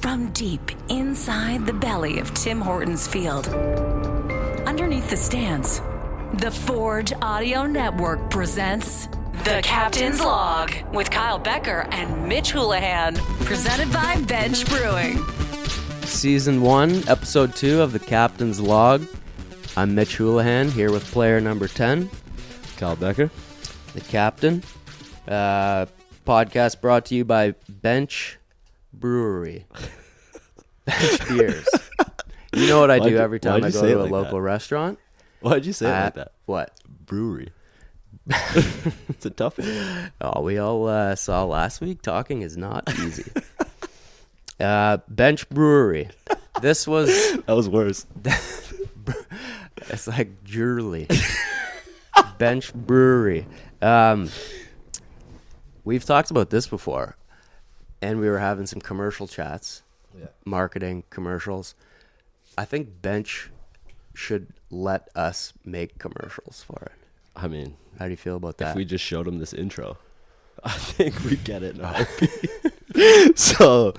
From deep inside the belly of Tim Hortons Field, underneath the stands, the Forge Audio Network presents The Captain's Log with Kyle Becker and Mitch Houlihan, presented by Bench Brewing. Season 1, Episode 2 of The Captain's Log. I'm Mitch Houlihan, here with player number 10, Kyle Becker. the captain. Podcast brought to you by Bench Brewery. Bench Beers. You know what I do every time I go to a local restaurant? Why'd you say it like that? What? Brewery. It's a tough one. Oh, we all saw last week, talking is not easy. Bench Brewery. This was... That was worse. It's like Jurley. Bench Brewery. We've talked about this before, and we were having some commercial chats, marketing commercials. I think Bench should let us make commercials for it. I mean, how do you feel about that? If we just showed them this intro, I think we'd get it in a heartbeat. So,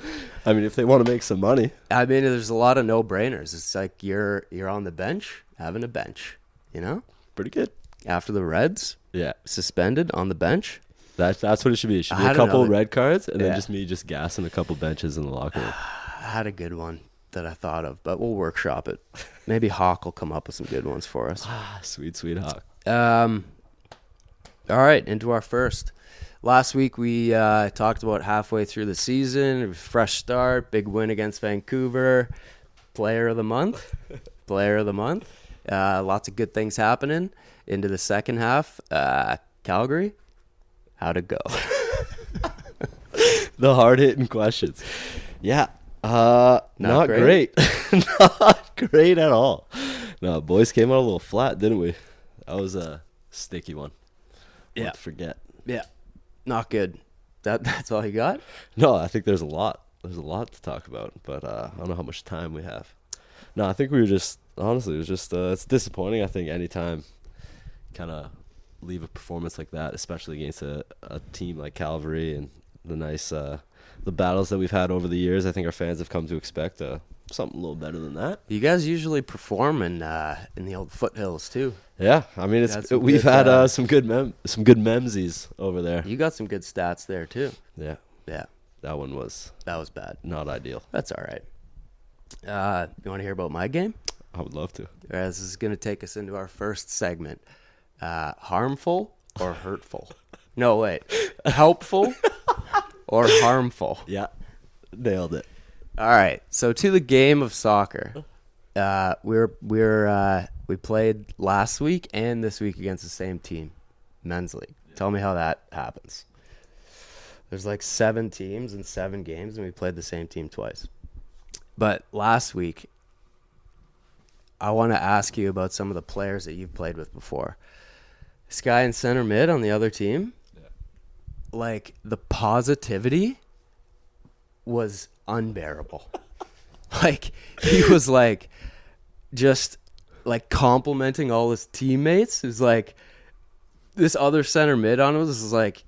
I mean, if they want to make some money. I mean, there's a lot of no-brainers. It's like you're on the bench, having a bench, you know? Pretty good. After the Reds, suspended on the bench. That's what it should be. It should be a couple red cards and then just me gassing a couple benches in the locker room. I had a good one that I thought of, but we'll workshop it. Maybe Hawk will come up with some good ones for us. Sweet Hawk. All right, into our first. Last week we talked about halfway through the season, fresh start, big win against Vancouver, player of the month. Lots of good things happening into the second half. Calgary, how'd it go? The hard-hitting questions. Yeah, not great. Not great at all. No, boys came out a little flat, didn't we? That was a sticky one. Won't forget. Yeah, not good. That's all you got? No, I think there's a lot. There's a lot to talk about, but I don't know how much time we have. No, I think we were just, honestly, it was just, it's disappointing. I think anytime kind of leave a performance like that, especially against a team like Calgary and the battles that we've had over the years, I think our fans have come to expect something a little better than that. You guys usually perform in the old foothills too. Yeah, I mean we've had some good memsies over there. You got some good stats there too. Yeah. That was bad. Not ideal. That's all right. You want to hear about my game? I would love to. This is going to take us into our first segment. Harmful or hurtful? No, wait. Helpful or harmful? Yeah, nailed it. All right. So to the game of soccer, we played last week and this week against the same team, men's league. Tell me how that happens. There's like 7 teams and 7 games, and we played the same team twice. But last week, I want to ask you about some of the players that you've played with before. This guy in center mid on the other team, like the positivity was unbearable. Like he was like just like complimenting all his teammates. It was like this other center mid on us is like,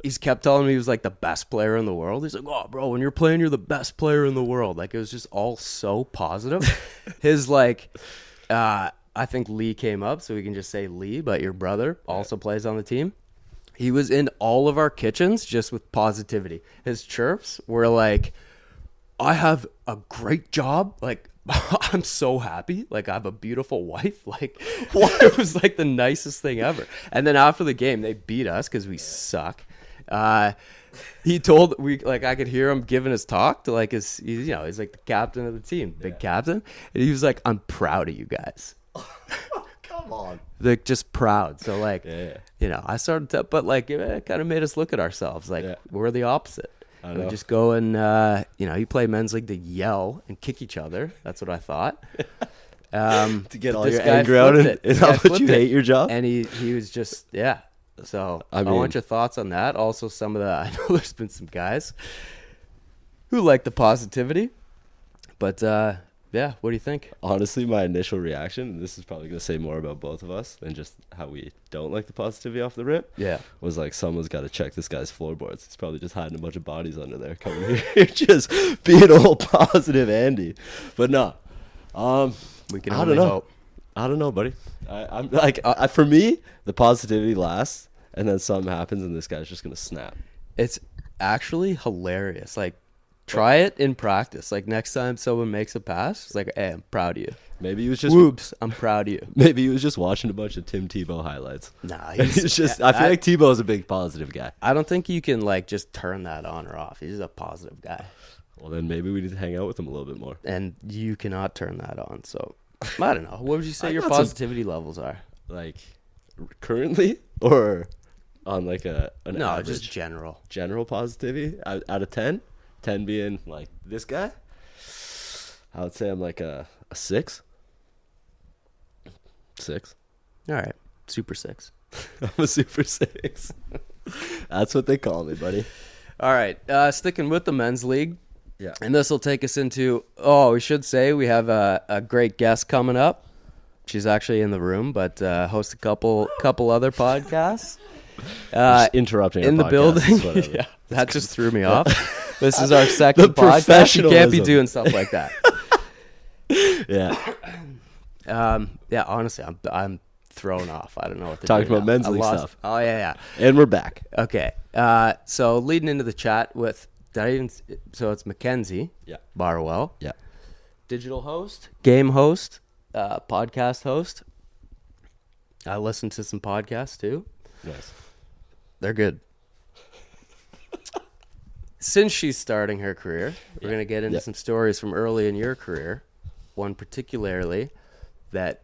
he's kept telling me he was like the best player in the world. He's like, oh, bro, when you're playing, you're the best player in the world. Like, it was just all so positive. His, like, I think Lee came up, so we can just say Lee, but your brother also plays on the team. He was in all of our kitchens just with positivity. His chirps were like, I have a great job. Like, I'm so happy. Like, I have a beautiful wife. Like, it was like the nicest thing ever. And then after the game, they beat us because we suck. He told I could hear him giving his talk to like he's like the captain of the team, big captain, and he was like, I'm proud of you guys. Come on. Like, just proud. So like, I started to, but like it kind of made us look at ourselves like we're the opposite. We just go and you play men's league to yell and kick each other. That's what I thought. To get all your anger out and how much you hate your job. And he was just So I want your thoughts on that. Also, I know there's been some guys who like the positivity, but Yeah, what do you think? Honestly, my initial reaction, and this is probably going to say more about both of us and just how we don't like the positivity off the rip, Yeah. was like, someone's got to check this guy's floorboards. He's probably just hiding a bunch of bodies under there, coming here, just being all positive Andy. But no, We can I only don't know. hope. I don't know, buddy. I'm like, for me, the positivity lasts, and then something happens, and this guy's just going to snap. It's actually hilarious. Like, try it in practice. Like, next time someone makes a pass, it's like, hey, I'm proud of you. Maybe he was just Whoops, I'm proud of you. Maybe he was just watching a bunch of Tim Tebow highlights. Nah, He's just. I feel like Tebow's a big positive guy. I don't think you can, like, just turn that on or off. He's a positive guy. Well, then maybe we need to hang out with him a little bit more. And you cannot turn that on. So, I don't know. What would you say I your got some- positivity levels are? Like, currently, or on like an No, average? just general. General positivity out of 10. 10 being like this guy. I would say I'm like a 6. 6. All right. Super 6. I'm a super 6. That's what they call me, buddy. All right. Sticking with the men's league. Yeah. And this will take us into, we should say we have a great guest coming up. She's actually in the room, but hosts a couple other podcasts. Just interrupting in our the podcast, building. whatever. Yeah, that just threw me off. This is our second The podcast. You can't be professionalism. doing stuff like that. Yeah. Yeah, honestly, I'm thrown off. I don't know what to Talking do about now. men's I league lost- stuff. Oh yeah. And we're back. Okay. So leading into the chat with, so it's Mackenzie Yeah. Barwell, Yeah. digital host, game host, podcast host. I listen to some podcasts too. Nice. They're good. Since she's starting her career, we're going to get into some stories from early in your career. One particularly that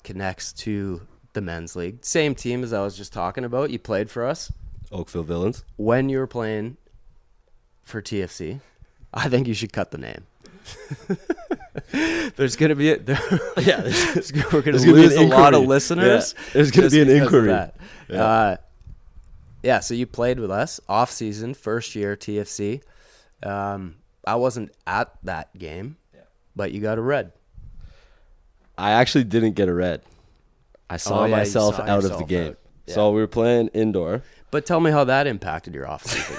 connects to the men's league. Same team as I was just talking about. You played for us. Oakville Villains. When you were playing for TFC, I think you should cut the name. There's going to be we're going to lose a lot of listeners. Yeah. There's going to just be an because of inquiry. that. Yeah, so you played with us off season, first year TFC. I wasn't at that game, but you got a red. I actually didn't get a red. I saw you myself saw out of the yourself game. out. Yeah. So we were playing indoor. But tell me how that impacted your off season.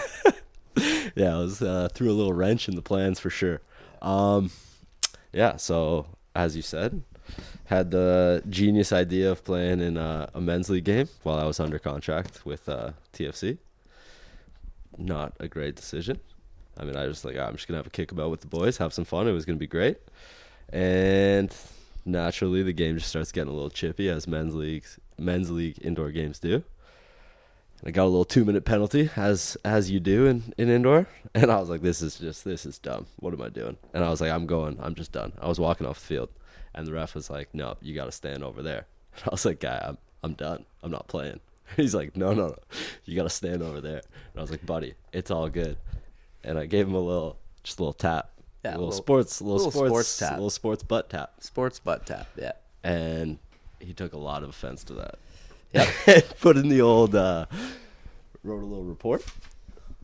Yeah, I was threw a little wrench in the plans for sure. Yeah, so as you said, had the genius idea of playing in a men's league game while I was under contract with TFC. Not a great decision. I mean, I was like, I'm just going to have a kickabout with the boys, have some fun. It was going to be great. And naturally, the game just starts getting a little chippy, as men's league indoor games do. I got a little 2-minute penalty, as you do in indoor. And I was like, this is dumb. What am I doing? And I was like, I'm just done. I was walking off the field. And the ref was like, no, you got to stand over there. And I was like, guy, I'm done. I'm not playing. He's like, no. You got to stand over there. And I was like, buddy, it's all good. And I gave him a little tap. Yeah, a little sports tap. A little sports butt tap. Sports butt tap, yeah. And he took a lot of offense to that. Yep. Put in the old, wrote a little report.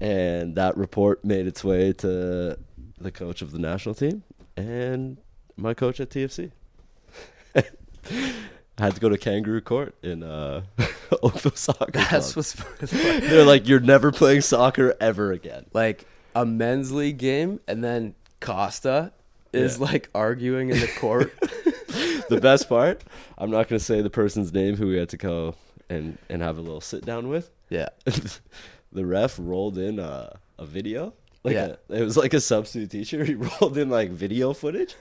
And that report made its way to the coach of the national team and my coach at TFC. I had to go to kangaroo court in Oakville Soccer That's Club. what's They're like, you're never playing soccer ever again. like a men's league game, and then Costa is like arguing in the court. The best part, I'm not going to say the person's name who we had to go and have a little sit down with. Yeah. The ref rolled in a video. Yeah. It was like a substitute teacher. He rolled in like video footage.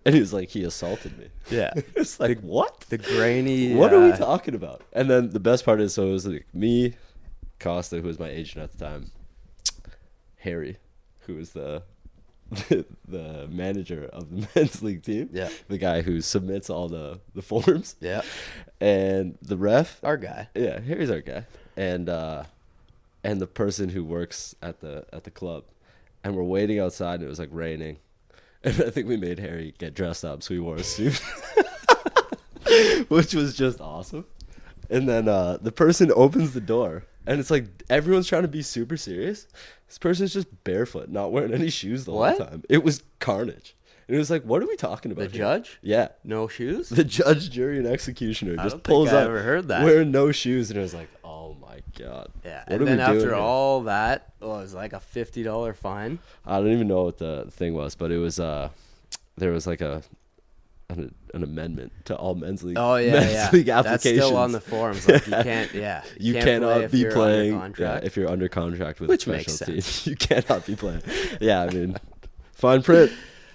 And he was like, he assaulted me. Yeah. It's like, what? The grainy. What are we talking about? And then the best part is, so it was like me, Costa, who was my agent at the time, Harry, who was the manager of the men's league team. Yeah. The guy who submits all the forms. Yeah. And the ref. Our guy. Yeah, Harry's our guy. And the person who works at the club. And we're waiting outside, and it was like raining. And I think we made Harry get dressed up, so he wore a suit. Which was just awesome. And then the person opens the door, and it's like everyone's trying to be super serious. This person's just barefoot, not wearing any shoes the whole What? time. It was carnage. And it was like, what are we talking about? The judge? Yeah. No shoes? The judge, jury, and executioner I just don't pulls think I up ever heard that. wearing no shoes. And it was like, oh my God. Yeah. What And are then we doing after here? all that, it was like a $50 fine. I don't even know what the thing was, but it was, there was like an amendment to all men's league. Oh, yeah, men's yeah. league That's applications. still on the forums. Like, you can't, yeah. You can't cannot play if be you're playing under contract. if you're under contract with Which a makes professional team. sense. You cannot be playing. Yeah, I mean, fine print.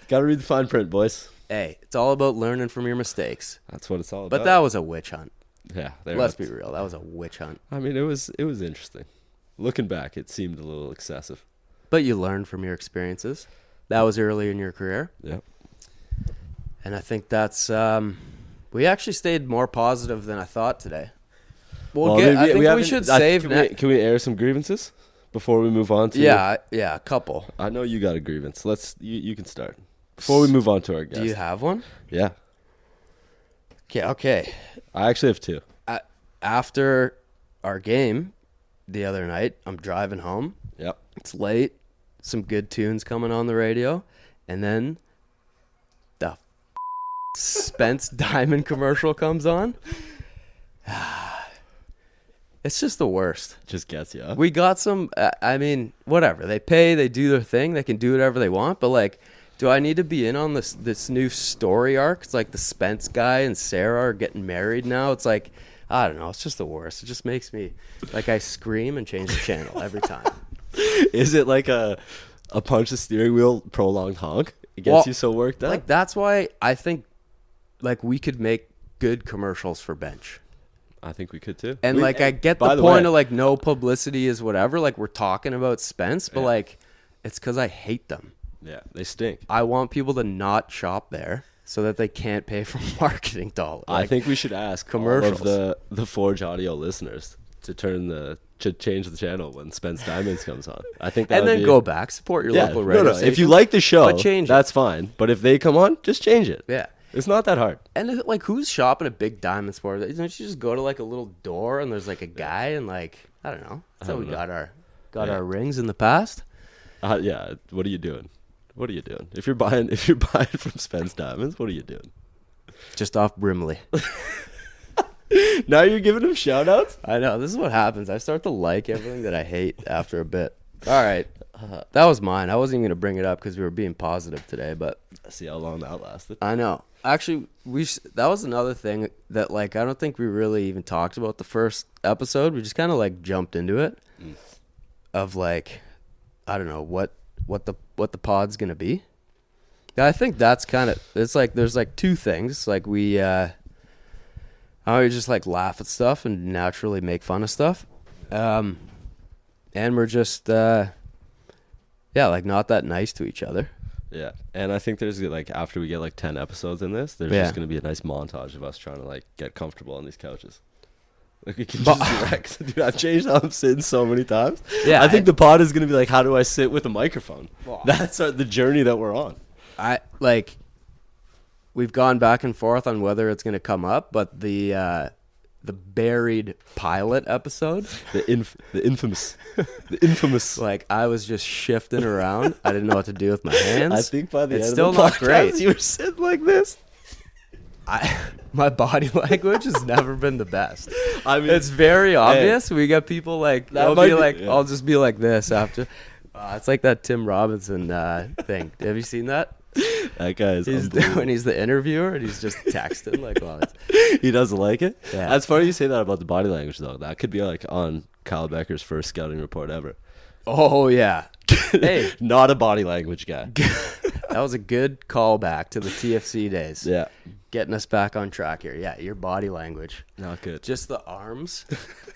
Got to read the fine print, boys. Hey, it's all about learning from your mistakes. That's what it's all about. But that was a witch hunt. Yeah, Let's be real. That was a witch hunt. I mean, it was interesting. Looking back, it seemed a little excessive. But you learned from your experiences. That was early in your career. Yeah. And I think that's we actually stayed more positive than I thought today. I think we should save Can we air some grievances before we move on to Yeah, a couple. I know you got a grievance. You can start. Before we move on to our guest. Do you have one? Yeah. Okay. I actually have two. After our game the other night, I'm driving home. Yep. It's late. Some good tunes coming on the radio. And then the Spence Diamond commercial comes on. It's just the worst. Just gets you. We got some, I mean, whatever. They pay, they do their thing, they can do whatever they want. But, like, do I need to be in on this new story arc? It's like the Spence guy and Sarah are getting married now. It's like, I don't know. It's just the worst. It just makes me, like, I scream and change the channel every time. Is it like a punch the steering wheel prolonged honk? It gets you so worked up? Like, that's why I think, like, we could make good commercials for bench. I think we could too. And, like, I get the point of, like, no publicity is whatever. Like, we're talking about Spence, but, like, it's because I hate them. Yeah, they stink. I want people to not shop there so that they can't pay for marketing dollars. I think we should ask commercials. all of the Forge Audio listeners to change the channel when Spence Diamonds comes on. I think that and then go back, support your local radio No. If you like the show, but change that's fine. But if they come on, just change it. Yeah. It's not that hard. And, like, who's shopping at Big Diamond Sport? Don't you just go to, like, a little door and there's, like, a guy and, like, I don't know. That's how we got our rings in the past. Yeah. What are you doing? What are you doing? If you're buying from Spence Diamonds, what are you doing? Just off Brimley. Now you're giving him shout outs? I know. This is what happens. I start to like everything that I hate after a bit. All right. That was mine. I wasn't even going to bring it up because we were being positive today, but See how long that lasted. I know. Actually, that was another thing that, like, I don't think we really even talked about the first episode. We just kind of, like, jumped into it of, like, I don't know what the pod's going to be. I think that's kind of, it's like there's, like, two things. Like, I just, like, laugh at stuff and naturally make fun of stuff. And we're just like, not that nice to each other. Yeah, and I think there's, like, after we get, like, 10 episodes in this, there's just going to be a nice montage of us trying to, like, get comfortable on these couches. Like, we can just direct. Dude, I've changed how I'm sitting so many times. Yeah, I think the pod is going to be like, how do I sit with a microphone? Well, That's the journey that we're on. We've gone back and forth on whether it's going to come up, but the buried pilot episode, The infamous. like, I was just shifting around. I didn't know what to do with my hands. I think by the it's end still of the not podcast, great. you were sitting like this. My body language has never been the best. I mean, It's very obvious. We got people like That they'll might be be- like, yeah. I'll just be like this after. It's like that Tim Robinson thing. Have you seen that? That guy is He's unbelievable. when he's the interviewer and he's just texting like, "Well, He doesn't like it. Yeah. That's funny you say that about the body language, though. That could be like on Kyle Becker's first scouting report ever. oh yeah." Hey, Not a body language guy. that was a good callback to the TFC days. Yeah, Getting us back on track here. Yeah, your body language, not good. just the arms.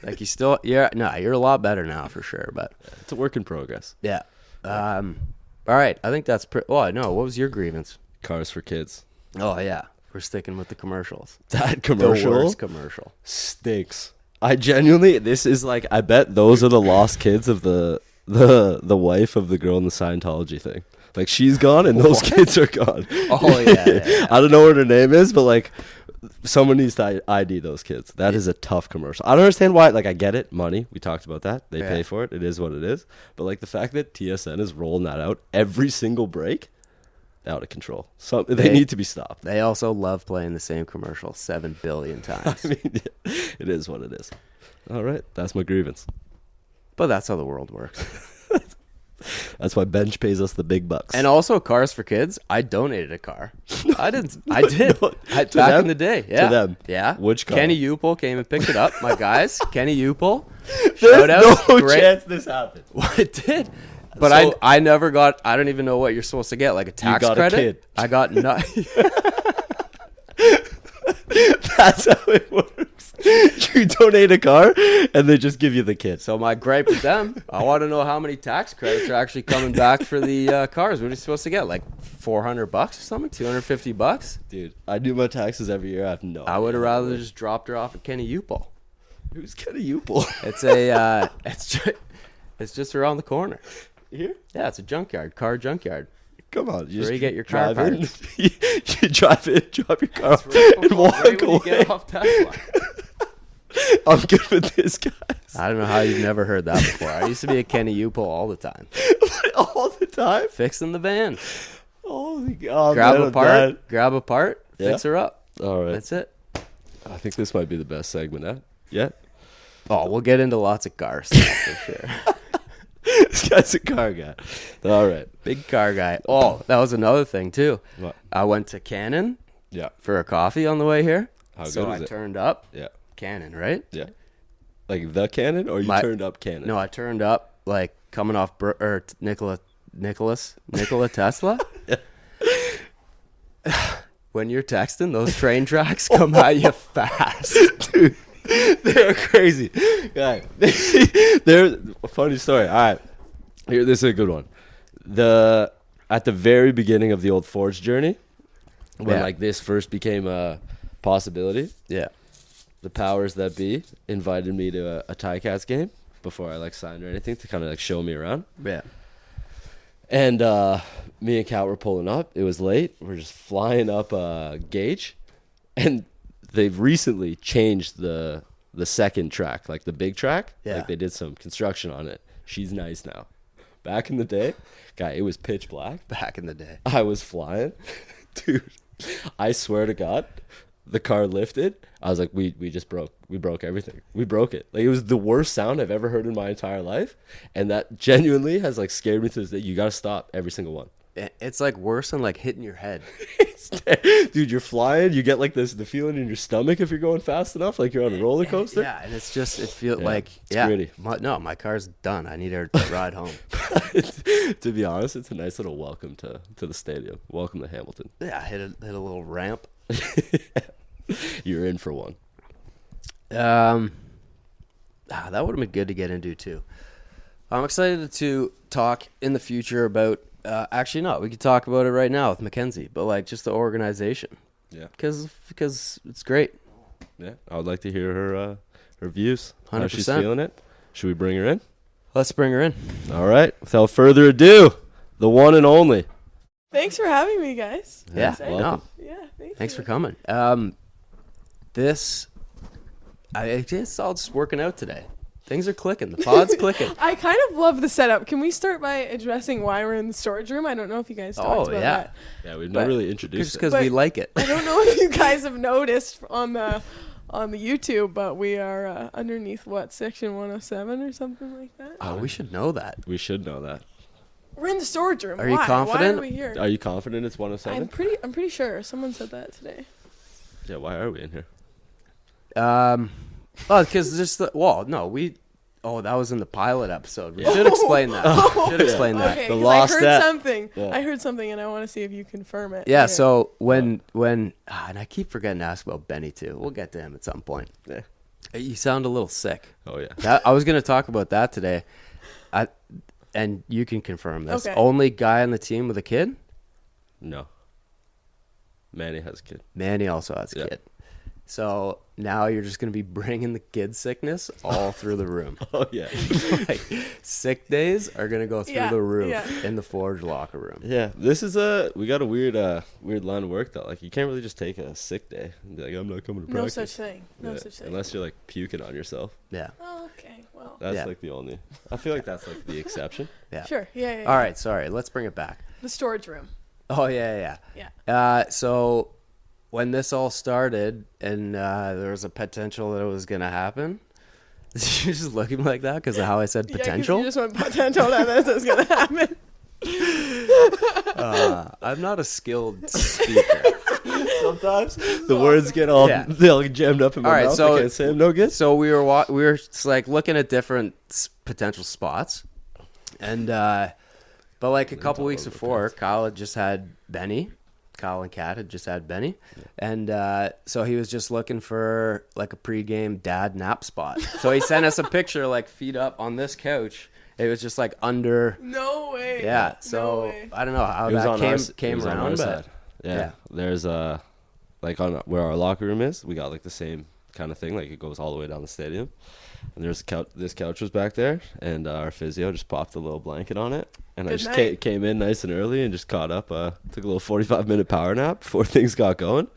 Like you're a lot better now for sure. But It's a work in progress. yeah. All right, I think that's. Oh no, what was your grievance? Cars for kids. Oh yeah, we're sticking with the commercials. That The commercial worst commercial. stinks. I genuinely, this is like, I bet those are the lost kids of the wife of the girl in the Scientology thing. Like, she's gone and those kids are gone. Oh yeah. I don't know what her name is, but like, someone needs to ID those kids. That is a tough commercial. I don't understand why. Like, I get it, money. We talked about that. They pay for it. It is what it is. But like, the fact that TSN is rolling that out every single break, out of control. So they need to be stopped. They also love playing the same commercial 7 billion times. I mean, it is what it is. All right, that's my grievance. But that's how the world works. That's why Bench pays us the big bucks. And also, Cars for Kids. I donated a car. I did. Back them? in the day. Yeah. To them. Yeah. Which car? Kenny Upel came and picked it up. My guys. Kenny Upel. Shout out. No Great. chance this happened. Well, it did. But So- I never got. I don't even know what you're supposed to get. Like a tax got a credit. kid. I got no. That's how it works. You donate a car, and they just give you the kid. So my gripe with them, I want to know how many tax credits are actually coming back for the cars. What are you supposed to get? Like $400 or something? $250? Dude, I do my taxes every year. I have no I would have idea. rather just dropped her off at Kenny Upel. Who's Kenny Upel? It's a it's just around the corner. Here? Yeah, it's a junkyard, car junkyard. Come on. Where you get your car drive in. parts. You drive in, drop your car off, Right and walk when you away. get off Tesla. I'm good with this, guys. I don't know how you've never heard that before. I used to be a Kenny Upel all the time, All the time? fixing the van. Holy God. Grab man, a I'm part, Yeah. fix her up. dead. All right. That's it. I think this might be the best segment, huh? Yeah. Oh, we'll get into lots of car stuff for sure. This guy's a car guy. All right. Big car guy. Oh, that was another thing too. What? I went to Cannon Yeah. for a coffee on the way here. How so good I is it? turned up Yeah. Cannon, right? Yeah. Like the cannon, or you turned up cannon? No, I turned up like coming off Nikola Tesla. When you're texting, those train tracks come at you fast. Dude, they're crazy. Yeah. They're a funny story. All right. Here, this is a good one. At the very beginning of the old Forge journey, when Yeah. like this first became a possibility, Yeah. the powers that be invited me to a Ticats game before I like signed or anything to kind of like show me around. Yeah. And me and Kat were pulling up. It was late. We're just flying up Gage, and they've recently changed the second track, like the big track. Yeah. Like they did some construction on it. She's nice now. Back in the day, guy, it was pitch black. Back in the day. I was flying, dude. I swear to God, the car lifted. I was like, we just broke. We broke everything. We broke it. Like it was the worst sound I've ever heard in my entire life, and that genuinely has like scared me to this day. You gotta stop every single one. It's like worse than like hitting your head. Dude, you're flying. You get like the feeling in your stomach if you're going fast enough, like you're on a roller coaster. Yeah, and it's just it feels Yeah, like it's gritty. My car's done. I need to ride home. To be honest, it's a nice little welcome to the stadium. Welcome to Hamilton. Yeah, hit a little ramp. You're in for one. That would have been good to get into too. I'm excited to talk in the future about. Actually, no, we could talk about it right now with Mackenzie, but like just the organization, Yeah, because it's great. yeah. I would like to hear her views. How 100%. she's feeling it. Should we bring her in? Let's bring her in. All right. Without further ado, the one and only. Thanks for having me, guys. Yeah, Excited. no, Yeah, thanks for you. coming. It's all just working out today. Things are clicking. The pod's clicking. I kind of love the setup. Can we start by addressing why we're in the storage room? I don't know if you guys talked about that. Yeah, we've But- not really Just introduced it. because we But- like it. I don't know if you guys have noticed on the YouTube, but we are underneath section 107 or something like that. Oh, we should know that. We should know that. We're in the storage room. Are you Why? confident? Why are we here? Are you confident it's 107? I'm pretty sure someone said that today. Yeah, why are we in here? Because just that was in the pilot episode. We should explain that. Should explain that. Okay, The 'cause lost I heard that. something. Yeah. I heard something, and I want to see if you confirm it. Yeah, here. so when and I keep forgetting to ask about Benny too. We'll get to him at some point. Yeah. You sound a little sick. Oh, yeah. I was going to talk about that today. And you can confirm this. Okay. Only guy on the team with a kid? No. Manny has a kid. Manny also has a Yeah. kid. So now you're just going to be bringing the kid sickness all through the room. Oh, yeah. Like, sick days are going to go through Yeah, the roof yeah. in the Forge locker room. Yeah, this is we got a weird line of work though. Like you can't really just take a sick day and be like, I'm not coming to no practice. such thing. No Yeah, such thing. unless you're like puking on yourself. Yeah. Oh, okay. Well. That's Yeah. like the only. I feel like that's like the exception. Yeah. Sure. Yeah. All right, sorry. Let's bring it back. The storage room. Oh, yeah. Yeah. So when this all started and there was a potential that it was going to happen, you're just looking like that because of how I said Yeah, 'cause potential? you just went potential that this is gonna happen. I'm not a skilled speaker. Sometimes the words get all jammed up in my All right, mouth. so I can't say them no good. So we were just, like looking at different potential spots, and but like a couple weeks before, Kyle had just had Benny. Kyle and Kat had just had Benny, and so he was just looking for like a pregame dad nap spot. So he sent us a picture, like feet up on this couch. It was just like under. No way. Yeah. No So way. I don't know how It was on that our came it was on around, our but side. Yeah. There's like on where our locker room is, we got like the same kind of thing. Like it goes all the way down the stadium. And there's a couch. This couch was back there, and our physio just popped a little blanket on it, and I Good just night. came in nice and early and just caught up. Took a little 45-minute power nap before things got going.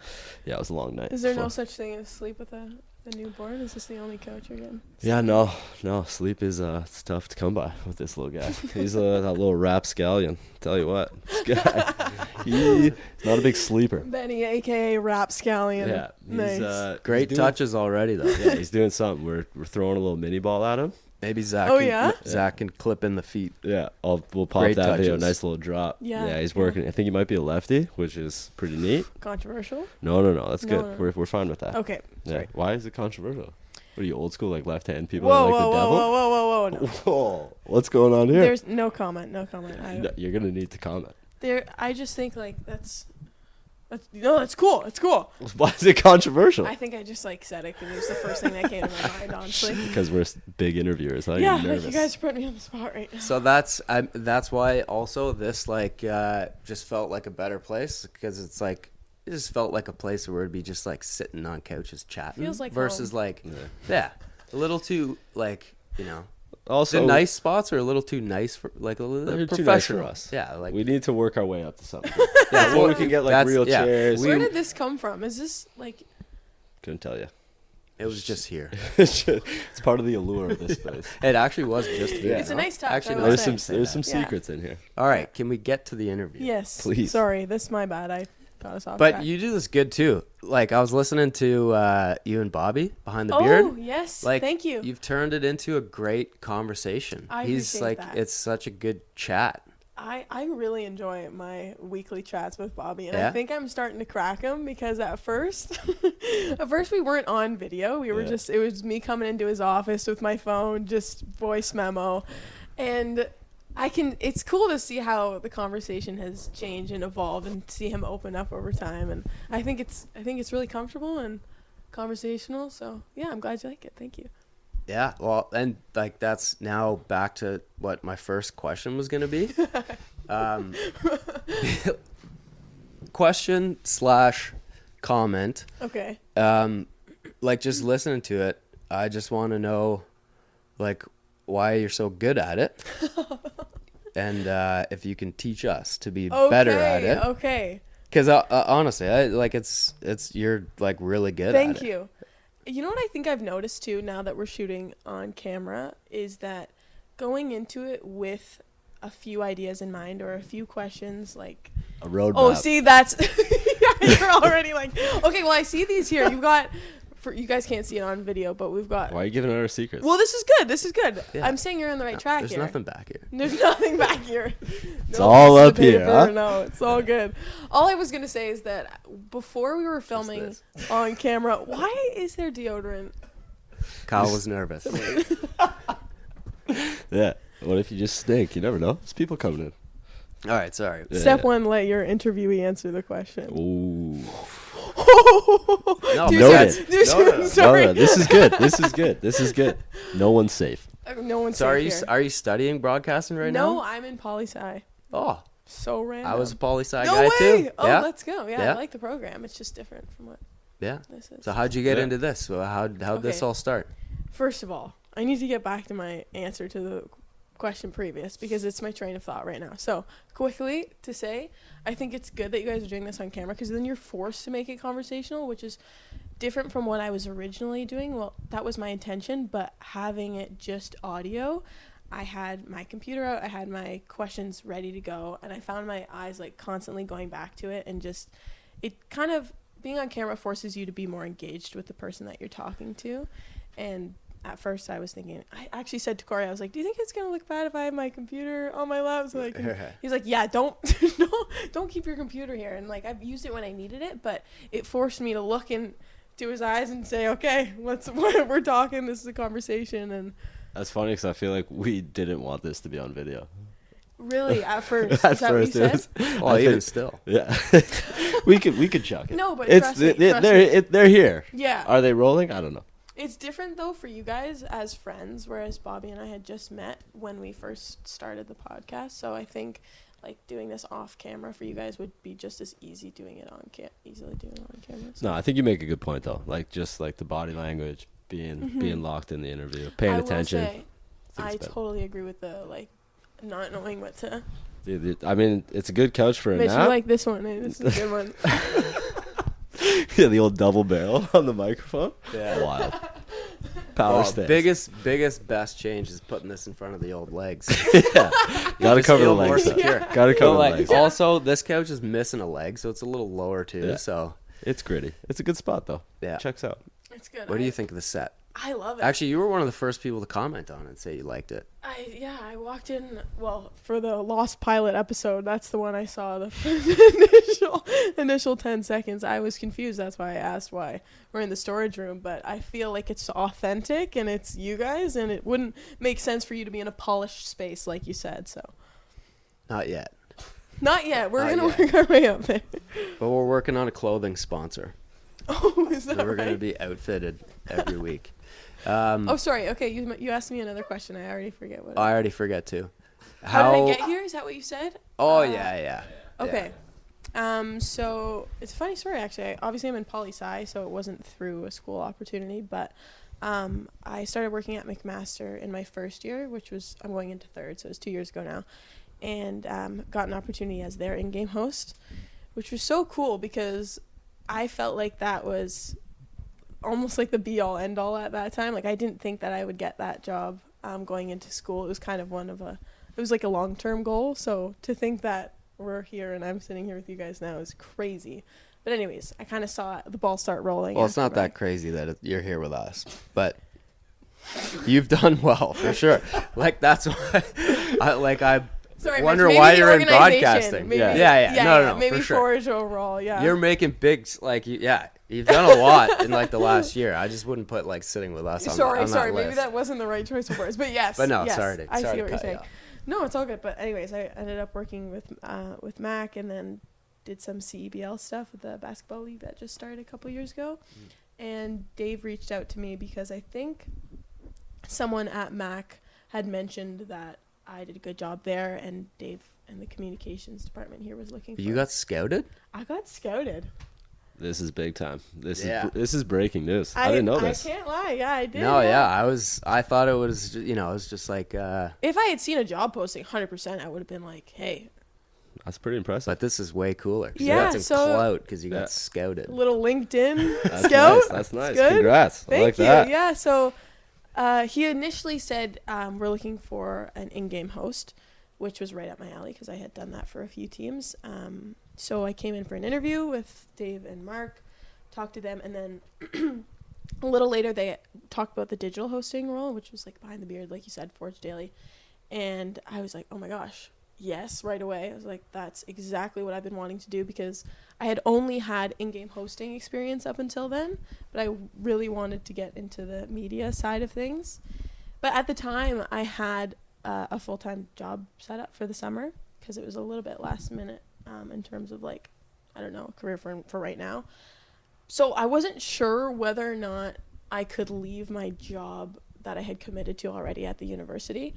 Yeah, it was a long night. Is there no Fun. such thing as sleep with a newborn? Is this the only couch you're getting? Yeah, no. Sleep is it's tough to come by with this little guy. He's that little rapscallion. Tell you what, this guy, he's not a big sleeper. Benny, aka Rapscallion. Yeah, he's Nice. great he's doing- touches already though. Yeah, he's doing something. We're throwing a little mini ball at him. Maybe Zach. Oh, can, yeah? Zach can clip in the feet. Yeah, we'll pop Great that video. touches. Nice little drop. Yeah, He's yeah. working. I think he might be a lefty, which is pretty neat. Controversial? No, that's No, good. no. We're fine with that. Okay. Yeah. Sorry. Why is it controversial? What are you, old school, like left-hand people Whoa, are like whoa, the whoa, devil? whoa, whoa, whoa, whoa, no. Whoa, what's going on here? There's no comment. No comment. No, you're gonna need to comment. I just think like that's that's cool. It's cool. Why is it controversial? I think I just like said it because it was the first thing that came to my mind, honestly. Because we're big interviewers. Huh? Yeah, You're like nervous. you guys are putting me on the spot right now. So that's why also this like just felt like a better place because it's like it just felt like a place where it'd be just like sitting on couches chatting Feels like versus home. like a little too like Also, the nice spots are a little too nice for like a little they're too professional. nice for us. Yeah, like we need to work our way up to something. yeah, So we can get like that's- real yeah. chairs. Where did this come from? Is this like Couldn't tell you. it was just here. It's part of the allure of this place. It actually was just here. it's a nice touch? Actually, I no, will There's say. some Yeah. secrets in here. All right, can we get to the interview? Yes. Please. Sorry, this is my bad. I got us off But track. you do this good too. Like I was listening to you and Bobby behind the Oh, beard. yes. Like Thank you. You've turned it into a great conversation. I He's appreciate like that. it's such a good chat. I really enjoy my weekly chats with Bobby, and Yeah? I think I'm starting to crack him because at first we weren't on video. We were it was me coming into his office with my phone, just voice memo, and it's cool to see how the conversation has changed and evolved, and see him open up over time. And I think it's really comfortable and conversational. So yeah, I'm glad you like it. Thank you. Yeah, well, and like that's now back to what my first question was going to be. Question / comment. Okay. Like just listening to it, I just want to know, like, why you're so good at it, and if you can teach us to be better at it. Okay. Because honestly, you're like really good at it. Thank you. You know what I think I've noticed too now that we're shooting on camera is that going into it with a few ideas in mind or a few questions like A roadmap. oh see that's you're already like okay well I see these here you've got you guys can't see it on video but we've got Why are you giving out our secrets? well this is good Yeah. I'm saying you're on the right track There's here. nothing back here. There's nothing back here. It's No all piece of up here, paper, huh? No, it's all good. All I was gonna say is that before we were filming this. on camera, why is there deodorant? Kyle was nervous. Yeah. What if you just stink? You never know. There's people coming in. All right, sorry. Yeah. Step 1, let your interviewee answer the question. Ooh. No, Too noted. soon. Too soon. No. Sorry. No, this is good. This is good. No one's safe. No one's So safe here. are you studying broadcasting right No, now? I'm in poli-sci. Oh, So random. I was a poli-sci no guy way. too. Oh, yeah, let's go. Yeah, Yeah. I like the program. It's just different from what yeah. this is. So how'd you get Yeah. into this? Well, how'd this Okay. all start? First of all, I need to get back to my answer to the question previous because it's my train of thought right now. So quickly to say, I think it's good that you guys are doing this on camera because then you're forced to make it conversational, which is different from what I was originally doing. Well, that was my intention, but having it just audio, I had my computer out, I had my questions ready to go, and I found my eyes like constantly going back to it, and just it kind of being on camera forces you to be more engaged with the person that you're talking to. And at first I was thinking, I actually said to Corey, I was like, do you think it's gonna look bad if I have my computer on my lap so I can he's like, yeah, don't keep your computer here. And like, I've used it when I needed it, but it forced me to look into his eyes and say, okay, we're talking, this is a conversation. And That's funny because I feel like we didn't want this to be on video. Really, at first, At is that what you first, said? Well, even still. Yeah, we could chuck it. No, but it's trust me. they're here. Yeah. Are they rolling? I don't know. It's different though for you guys as friends, whereas Bobby and I had just met when we first started the podcast. So I think like doing this off camera for you guys would be just as easily doing it on camera. So. No, I think you make a good point though. Like just like the body language, being locked in the interview, paying attention. Will say, I totally agree with the like not knowing what to. Dude, I mean, it's a good couch for a Mitch, nap. you like this one? Eh? This is a good one. Yeah, the old double barrel on the microphone. Yeah. Wild. Power stance. Biggest, best change is putting this in front of the old legs. Yeah. Gotta cover the feel more legs. secure. Gotta cover the Like, legs. also, this couch is missing a leg, so it's a little lower too. Yeah. So It's gritty. It's a good spot though. Yeah. Checks out. It's good. what do you think of the set? I love it. Actually, you were one of the first people to comment on it and say you liked it. I walked in, well, for the Lost Pilot episode, that's the one I saw the initial 10 seconds. I was confused. That's why I asked why we're in the storage room. But I feel like it's authentic and it's you guys, and it wouldn't make sense for you to be in a polished space like you said. So Not yet. not yet. We're Not going yet. to work our way up there. But we're working on a clothing sponsor. Oh, is that So we're right? going to be outfitted every week. Oh, sorry. Okay, you asked me another question. I already forget what. I already forget too. How did I get here? Is that what you said? Oh, yeah. Okay. So it's a funny story actually. Obviously I'm in poli-sci, so it wasn't through a school opportunity, but I started working at McMaster in my first year, which was, I'm going into third, so it was 2 years ago now, and got an opportunity as their in-game host, which was so cool because I felt like that was almost like the be-all end-all at that time. Like I didn't think that I would get that job going into school. It was kind of it was like a long-term goal, so to think that we're here and I'm sitting here with you guys now is crazy. But anyways, I kind of saw the ball start rolling. Well, it's not that crazy that you're here with us, but you've done well for sure. Like that's why I Sorry, wonder Mitch, why maybe you're the in organization. broadcasting. Maybe, Yeah. No, maybe for sure. Forge overall, yeah. You're making big, like, you've done a lot in like the last year. I just wouldn't put like sitting with us on sorry, that maybe list. that wasn't the right choice of words, but yes. But no, yes, sorry I to see what you're cut you saying. off. No, it's all good. But anyways, I ended up working with Mac, and then did some CEBL stuff with the basketball league that just started a couple years ago. And Dave reached out to me because I think someone at Mac had mentioned that I did a good job there, and Dave and the communications department here was looking for. You got scouted? I got scouted. This is big time. This is breaking news. I I didn't know this. I can't lie. Yeah, I did. No, yeah. I thought it was, it was just like, If I had seen a job posting, 100%, I would have been like, hey. That's pretty impressive. but this is way cooler. 'Cause Yeah, you got some so- clout because you Yeah. got scouted. Little LinkedIn That's scout. nice. That's nice. Good. Congrats. Thank I like you. that. Yeah, so he initially said we're looking for an in-game host, which was right up my alley because I had done that for a few teams. So I came in for an interview with Dave and Mark, talked to them, and then a little later they talked about the digital hosting role, which was like behind the beard, like you said, Forge Daily. And I was like, oh my gosh, yes, right away. I was like, that's exactly what I've been wanting to do because I had only had in-game hosting experience up until then, but I really wanted to get into the media side of things. But at the time, I had a full-time job set up for the summer because it was a little bit last minute in terms of like, I don't know, career for right now. So I wasn't sure whether or not I could leave my job that I had committed to already at the university.